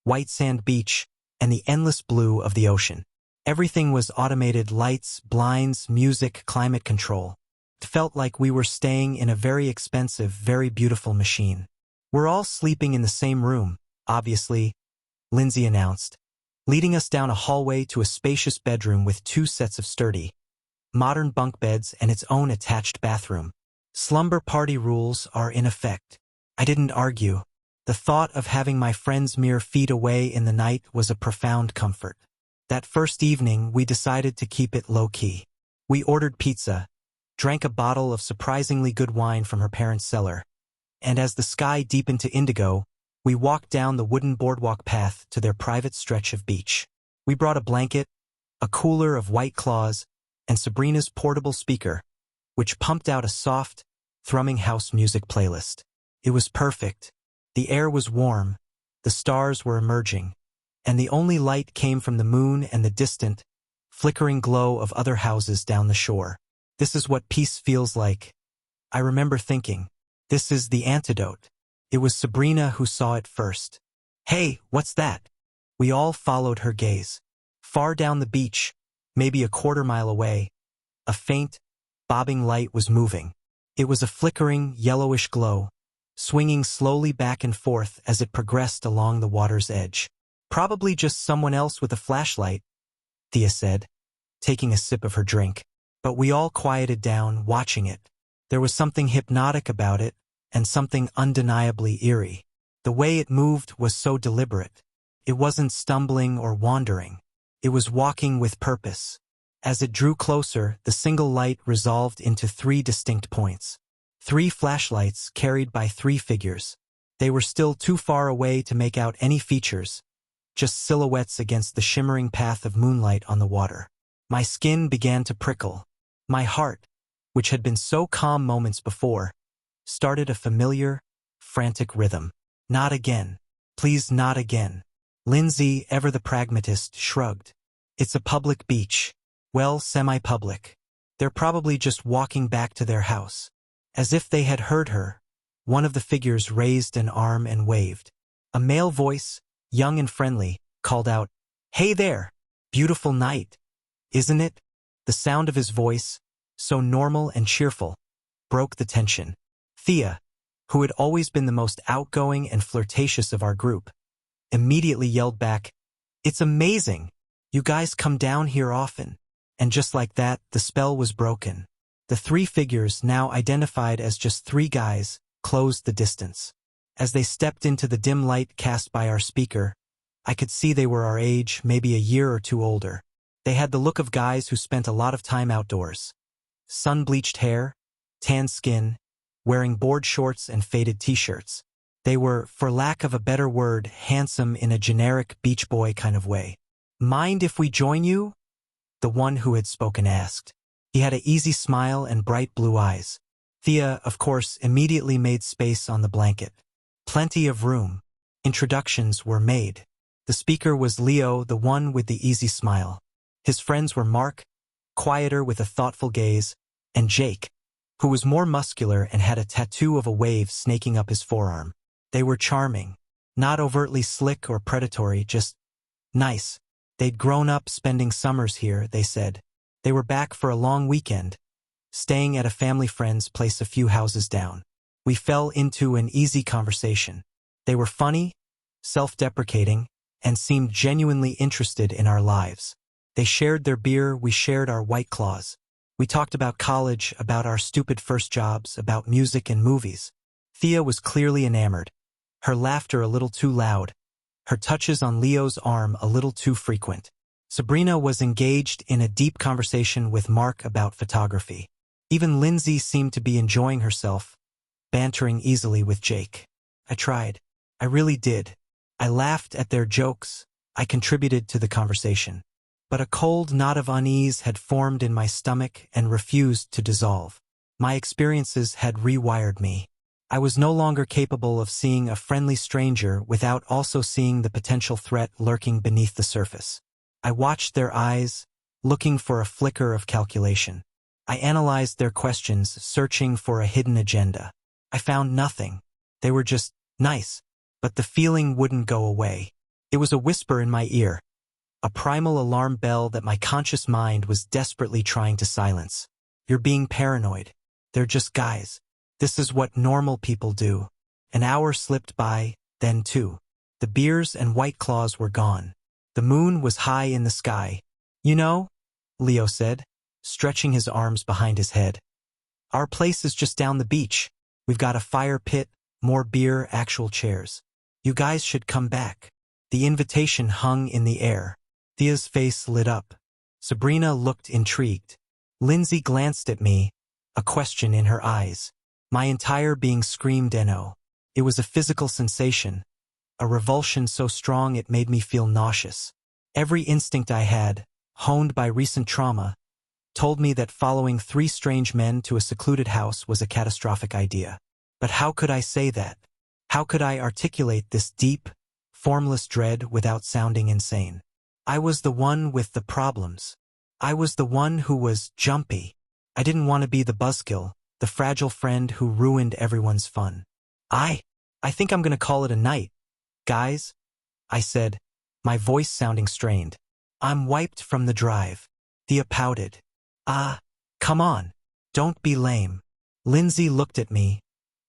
white sand beach and the endless blue of the ocean. Everything was automated: lights, blinds, music, climate control. It felt like we were staying in a very expensive, very beautiful machine. "We're all sleeping in the same room, obviously," Lindsay announced, leading us down a hallway to a spacious bedroom with 2 sets of sturdy, modern bunk beds and its own attached bathroom. Slumber party rules are in effect. I didn't argue. The thought of having my friends mere feet away in the night was a profound comfort. That first evening, we decided to keep it low-key. We ordered pizza, drank a bottle of surprisingly good wine from her parents' cellar, and as the sky deepened to indigo, we walked down the wooden boardwalk path to their private stretch of beach. We brought a blanket, a cooler of White Claws, and Sabrina's portable speaker, which pumped out a soft, thrumming house music playlist. It was perfect. The air was warm, the stars were emerging, and the only light came from the moon and the distant, flickering glow of other houses down the shore. This is what peace feels like. I remember thinking, this is the antidote. It was Sabrina who saw it first. "Hey, what's that?" We all followed her gaze. Far down the beach, maybe a quarter-mile away, a faint, bobbing light was moving. It was a flickering, yellowish glow, swinging slowly back and forth as it progressed along the water's edge. "Probably just someone else with a flashlight," Thea said, taking a sip of her drink. But we all quieted down, watching it. There was something hypnotic about it, and something undeniably eerie. The way it moved was so deliberate. It wasn't stumbling or wandering. It was walking with purpose. As it drew closer, the single light resolved into 3 distinct points. 3 flashlights carried by 3 figures. They were still too far away to make out any features, just silhouettes against the shimmering path of moonlight on the water. My skin began to prickle. My heart, which had been so calm moments before, started a familiar, frantic rhythm. "Not again. Please, not again." Lindsay, ever the pragmatist, shrugged. "It's a public beach. Well, semi-public. They're probably just walking back to their house." As if they had heard her, one of the figures raised an arm and waved. A male voice, young and friendly, called out, "Hey there! Beautiful night, isn't it?" The sound of his voice, so normal and cheerful, broke the tension. Thea, who had always been the most outgoing and flirtatious of our group, immediately yelled back, "It's amazing! You guys come down here often." And just like that, the spell was broken. The 3 figures, now identified as just 3 guys, closed the distance. As they stepped into the dim light cast by our speaker, I could see they were our age, maybe a year or 2 older. They had the look of guys who spent a lot of time outdoors. Sun-bleached hair, tan skin, wearing board shorts and faded t-shirts. They were, for lack of a better word, handsome in a generic beach boy kind of way. "Mind if we join you?" the one who had spoken asked. He had an easy smile and bright blue eyes. Thea, of course, immediately made space on the blanket. Plenty of room. Introductions were made. The speaker was Leo, the one with the easy smile. His friends were Mark, quieter with a thoughtful gaze, and Jake, who was more muscular and had a tattoo of a wave snaking up his forearm. They were charming. Not overtly slick or predatory, just nice. They'd grown up spending summers here, they said. They were back for a long weekend, staying at a family friend's place a few houses down. We fell into an easy conversation. They were funny, self-deprecating, and seemed genuinely interested in our lives. They shared their beer, we shared our White Claws. We talked about college, about our stupid first jobs, about music and movies. Thea was clearly enamored, her laughter a little too loud, her touches on Leo's arm a little too frequent. Sabrina was engaged in a deep conversation with Mark about photography. Even Lindsay seemed to be enjoying herself, bantering easily with Jake. I tried. I really did. I laughed at their jokes. I contributed to the conversation. But a cold knot of unease had formed in my stomach and refused to dissolve. My experiences had rewired me. I was no longer capable of seeing a friendly stranger without also seeing the potential threat lurking beneath the surface. I watched their eyes, looking for a flicker of calculation. I analyzed their questions, searching for a hidden agenda. I found nothing. They were just nice. But the feeling wouldn't go away. It was a whisper in my ear, a primal alarm bell that my conscious mind was desperately trying to silence. You're being paranoid. They're just guys. This is what normal people do. An hour slipped by, then 2. The beers and White Claws were gone. The moon was high in the sky. "You know," Leo said, stretching his arms behind his head, "our place is just down the beach. We've got a fire pit, more beer, actual chairs. You guys should come back." The invitation hung in the air. Thea's face lit up. Sabrina looked intrigued. Lindsay glanced at me, a question in her eyes. My entire being screamed no. It was a physical sensation, a revulsion so strong it made me feel nauseous. Every instinct I had, honed by recent trauma, told me that following 3 strange men to a secluded house was a catastrophic idea. But how could I say that? How could I articulate this deep, formless dread without sounding insane? I was the one with the problems. I was the one who was jumpy. I didn't want to be the buzzkill, the fragile friend who ruined everyone's fun. I think I'm gonna call it a night. Guys, I said, my voice sounding strained. I'm wiped from the drive. Thea pouted. Come on. Don't be lame. Lindsay looked at me,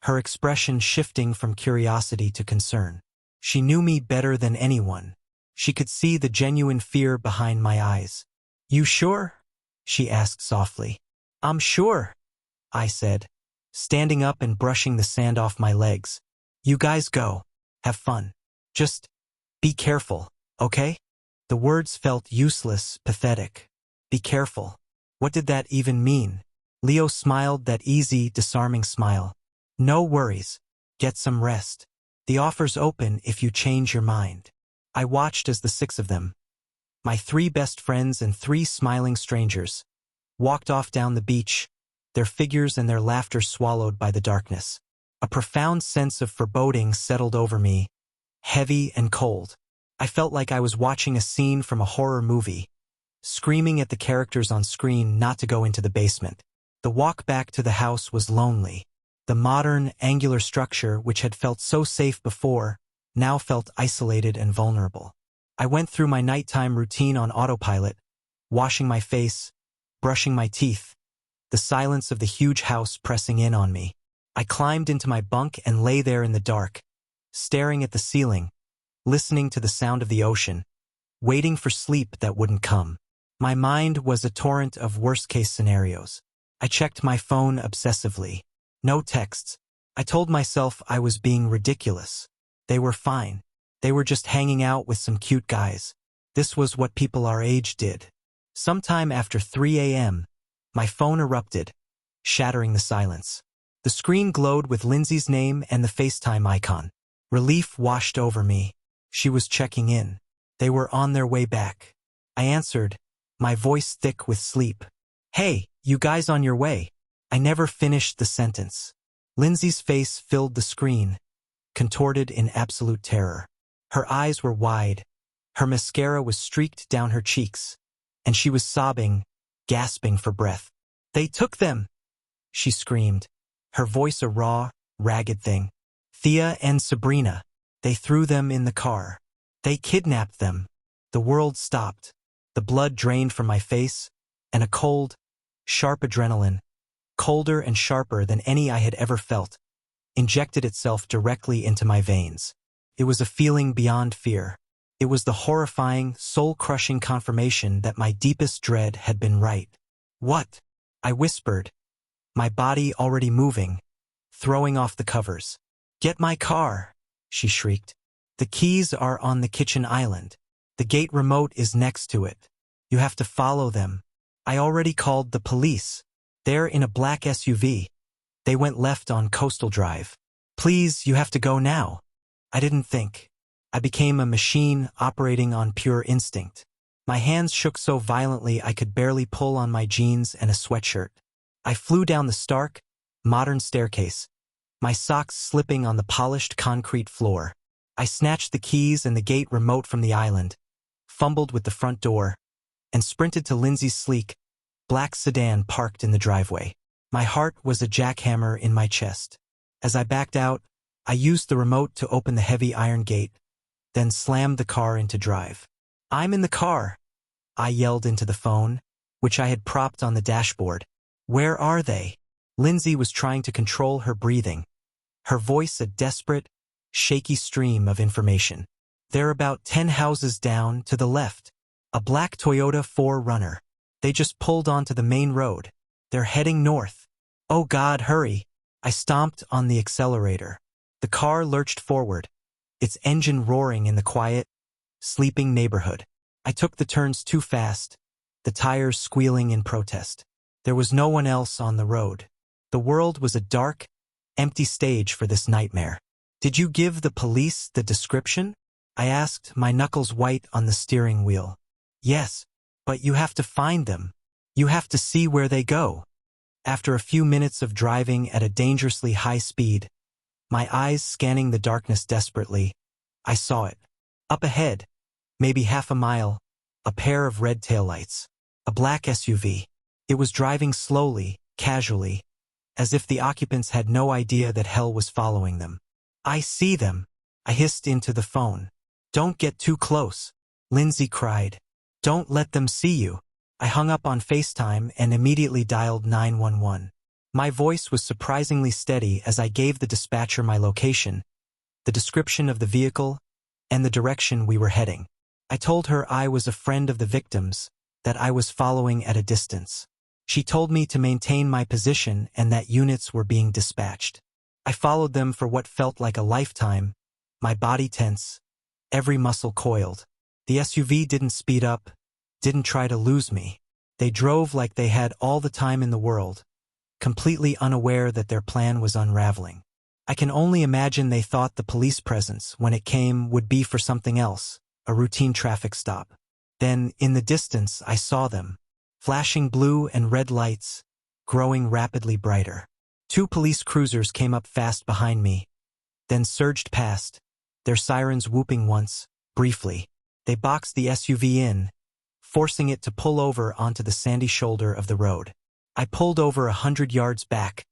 her expression shifting from curiosity to concern. She knew me better than anyone. She could see the genuine fear behind my eyes. "You sure?" she asked softly. "I'm sure," I said, standing up and brushing the sand off my legs. "You guys go. Have fun. Just be careful, okay?" The words felt useless, pathetic. Be careful. What did that even mean? Leo smiled that easy, disarming smile. "No worries. Get some rest. The offer's open if you change your mind." I watched as the 6 of them, my 3 best friends and 3 smiling strangers, walked off down the beach, their figures and their laughter swallowed by the darkness. A profound sense of foreboding settled over me, heavy and cold. I felt like I was watching a scene from a horror movie, screaming at the characters on screen not to go into the basement. The walk back to the house was lonely. The modern, angular structure, which had felt so safe before, now felt isolated and vulnerable. I went through my nighttime routine on autopilot, washing my face, brushing my teeth, the silence of the huge house pressing in on me. I climbed into my bunk and lay there in the dark, staring at the ceiling, listening to the sound of the ocean, waiting for sleep that wouldn't come. My mind was a torrent of worst-case scenarios. I checked my phone obsessively. No texts. I told myself I was being ridiculous. They were fine. They were just hanging out with some cute guys. This was what people our age did. Sometime after 3 a.m., my phone erupted, shattering the silence. The screen glowed with Lindsay's name and the FaceTime icon. Relief washed over me. She was checking in. They were on their way back. I answered, my voice thick with sleep. "Hey, you guys on your way?" I never finished the sentence. Lindsay's face filled the screen, contorted in absolute terror. Her eyes were wide, her mascara was streaked down her cheeks, and she was sobbing, gasping for breath. "They took them!" she screamed, her voice a raw, ragged thing. "Thea and Sabrina. They threw them in the car. They kidnapped them." The world stopped. The blood drained from my face, and a cold, sharp adrenaline, colder and sharper than any I had ever felt, injected itself directly into my veins. It was a feeling beyond fear. It was the horrifying, soul-crushing confirmation that my deepest dread had been right. "What?" I whispered, my body already moving, throwing off the covers. "Get my car," she shrieked. "The keys are on the kitchen island. The gate remote is next to it. You have to follow them. I already called the police. They're in a black SUV. They went left on Coastal Drive. Please, you have to go now." I didn't think. I became a machine operating on pure instinct. My hands shook so violently I could barely pull on my jeans and a sweatshirt. I flew down the stark, modern staircase, my socks slipping on the polished concrete floor. I snatched the keys and the gate remote from the island, fumbled with the front door, and sprinted to Lindsay's sleek, black sedan parked in the driveway. My heart was a jackhammer in my chest. As I backed out, I used the remote to open the heavy iron gate, then slammed the car into drive. "I'm in the car," I yelled into the phone, which I had propped on the dashboard. "Where are they?" Lindsay was trying to control her breathing, her voice a desperate, shaky stream of information. "They're about 10 houses down to the left. A black Toyota 4Runner. They just pulled onto the main road. They're heading north." "Oh God, hurry." I stomped on the accelerator. The car lurched forward, its engine roaring in the quiet, sleeping neighborhood. I took the turns too fast, the tires squealing in protest. There was no one else on the road. The world was a dark, empty stage for this nightmare. "Did you give the police the description?" I asked, my knuckles white on the steering wheel. "Yes, but you have to find them. You have to see where they go." After a few minutes of driving at a dangerously high speed, my eyes scanning the darkness desperately, I saw it. Up ahead, maybe half a mile, a pair of red taillights. A black SUV. It was driving slowly, casually, as if the occupants had no idea that hell was following them. "I see them," I hissed into the phone. "Don't get too close," Lindsay cried. "Don't let them see you." I hung up on FaceTime and immediately dialed 911. My voice was surprisingly steady as I gave the dispatcher my location, the description of the vehicle, and the direction we were heading. I told her I was a friend of the victims, that I was following at a distance. She told me to maintain my position and that units were being dispatched. I followed them for what felt like a lifetime, my body tense, every muscle coiled. The SUV didn't speed up, didn't try to lose me. They drove like they had all the time in the world, completely unaware that their plan was unraveling. I can only imagine they thought the police presence, when it came, would be for something else, a routine traffic stop. Then, in the distance, I saw them, flashing blue and red lights, growing rapidly brighter. 2 police cruisers came up fast behind me, then surged past, their sirens whooping once, briefly. They boxed the SUV in, forcing it to pull over onto the sandy shoulder of the road. I pulled over 100 yards back,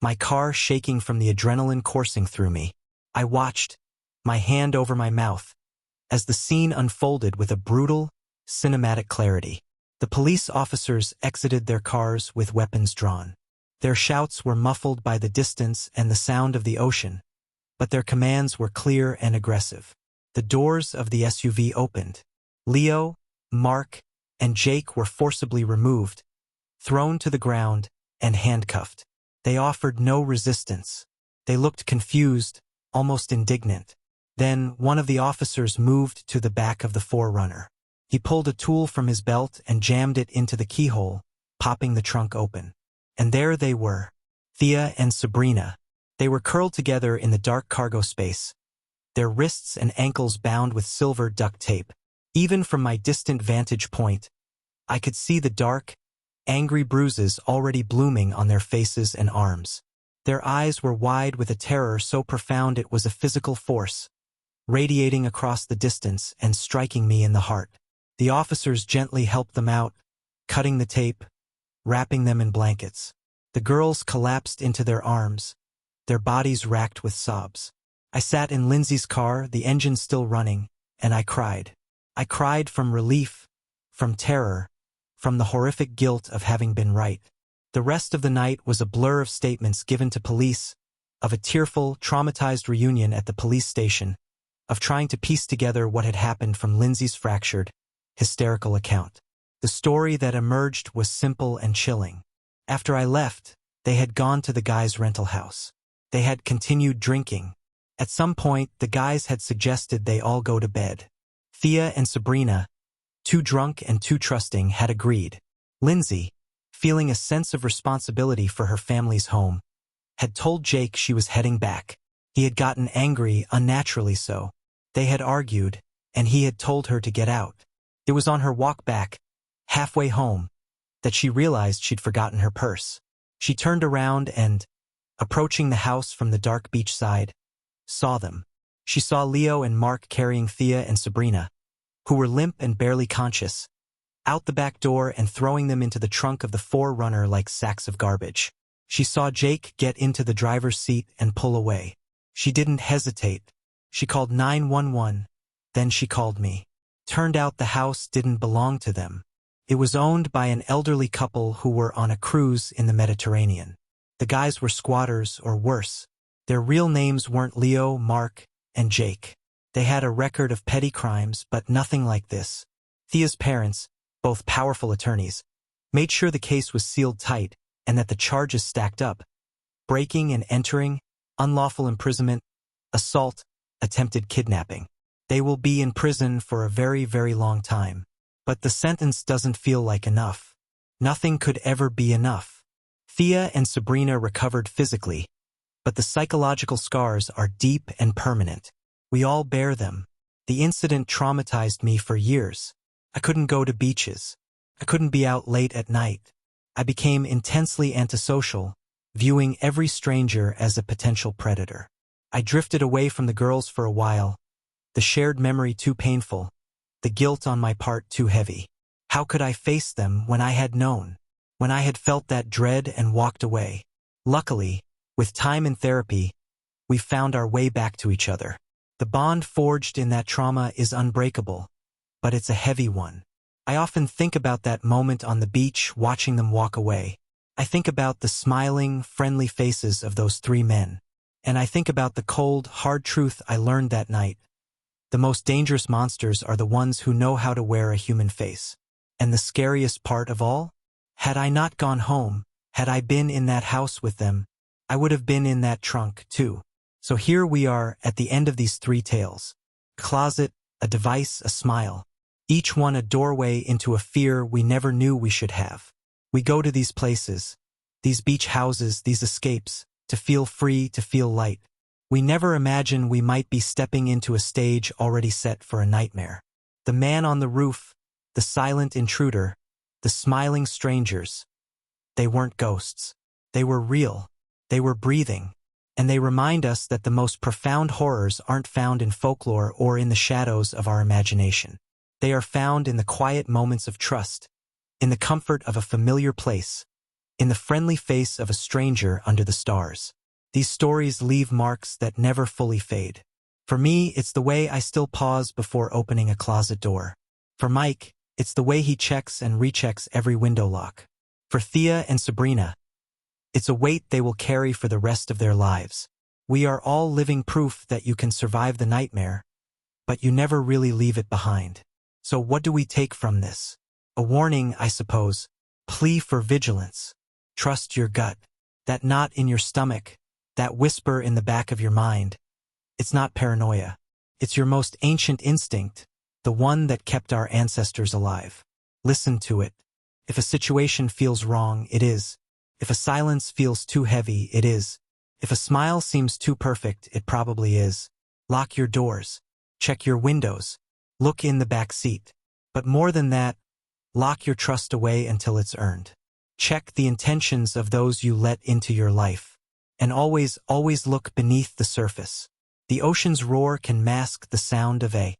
my car shaking from the adrenaline coursing through me. I watched, my hand over my mouth, as the scene unfolded with a brutal, cinematic clarity. The police officers exited their cars with weapons drawn. Their shouts were muffled by the distance and the sound of the ocean, but their commands were clear and aggressive. The doors of the SUV opened. Leo, Mark, and Jake were forcibly removed, thrown to the ground, and handcuffed. They offered no resistance. They looked confused, almost indignant. Then one of the officers moved to the back of the 4Runner. He pulled a tool from his belt and jammed it into the keyhole, popping the trunk open. And there they were, Thea and Sabrina. They were curled together in the dark cargo space, their wrists and ankles bound with silver duct tape. Even from my distant vantage point, I could see the dark, angry bruises already blooming on their faces and arms. Their eyes were wide with a terror so profound it was a physical force, radiating across the distance and striking me in the heart. The officers gently helped them out, cutting the tape, wrapping them in blankets. The girls collapsed into their arms, their bodies racked with sobs. I sat in Lindsay's car, the engine still running, and I cried. I cried from relief, from terror, from the horrific guilt of having been right. The rest of the night was a blur of statements given to police, of a tearful, traumatized reunion at the police station, of trying to piece together what had happened from Lindsay's fractured, hysterical account. The story that emerged was simple and chilling. After I left, they had gone to the guy's rental house. They had continued drinking. At some point, the guys had suggested they all go to bed. Thea and Sabrina, too drunk and too trusting, had agreed. Lindsay, feeling a sense of responsibility for her family's home, had told Jake she was heading back. He had gotten angry, unnaturally so. They had argued, and he had told her to get out. It was on her walk back, halfway home, that she realized she'd forgotten her purse. She turned around and, approaching the house from the dark beach side, saw them. She saw Leo and Mark carrying Thea and Sabrina, who were limp and barely conscious, out the back door and throwing them into the trunk of the 4Runner like sacks of garbage. She saw Jake get into the driver's seat and pull away. She didn't hesitate. She called 911. Then she called me. Turned out the house didn't belong to them. It was owned by an elderly couple who were on a cruise in the Mediterranean. The guys were squatters, or worse. Their real names weren't Leo, Mark, and Jake. They had a record of petty crimes, but nothing like this. Thea's parents, both powerful attorneys, made sure the case was sealed tight and that the charges stacked up: breaking and entering, unlawful imprisonment, assault, attempted kidnapping. They will be in prison for a very, very long time. But the sentence doesn't feel like enough. Nothing could ever be enough. Thea and Sabrina recovered physically, but the psychological scars are deep and permanent. We all bear them. The incident traumatized me for years. I couldn't go to beaches. I couldn't be out late at night. I became intensely antisocial, viewing every stranger as a potential predator. I drifted away from the girls for a while, the shared memory too painful, the guilt on my part too heavy. How could I face them when I had known, when I had felt that dread and walked away? Luckily, with time and therapy, we found our way back to each other. The bond forged in that trauma is unbreakable, but it's a heavy one. I often think about that moment on the beach, watching them walk away. I think about the smiling, friendly faces of those three men. And I think about the cold, hard truth I learned that night. The most dangerous monsters are the ones who know how to wear a human face. And the scariest part of all? Had I not gone home, had I been in that house with them, I would have been in that trunk, too. So here we are at the end of these three tales. Closet, a device, a smile. Each one a doorway into a fear we never knew we should have. We go to these places, these beach houses, these escapes, to feel free, to feel light. We never imagine we might be stepping into a stage already set for a nightmare. The man on the roof, the silent intruder, the smiling strangers. They weren't ghosts. They were real. They were breathing. And they remind us that the most profound horrors aren't found in folklore or in the shadows of our imagination. They are found in the quiet moments of trust, in the comfort of a familiar place, in the friendly face of a stranger under the stars. These stories leave marks that never fully fade. For me, it's the way I still pause before opening a closet door. For Mike, it's the way he checks and rechecks every window lock. For Thea and Sabrina, it's a weight they will carry for the rest of their lives. We are all living proof that you can survive the nightmare, but you never really leave it behind. So what do we take from this? A warning, I suppose. Plea for vigilance. Trust your gut. That knot in your stomach, that whisper in the back of your mind. It's not paranoia. It's your most ancient instinct, the one that kept our ancestors alive. Listen to it. If a situation feels wrong, it is. If a silence feels too heavy, it is. If a smile seems too perfect, it probably is. Lock your doors. Check your windows. Look in the back seat. But more than that, lock your trust away until it's earned. Check the intentions of those you let into your life. And always look beneath the surface. The ocean's roar can mask the sound of a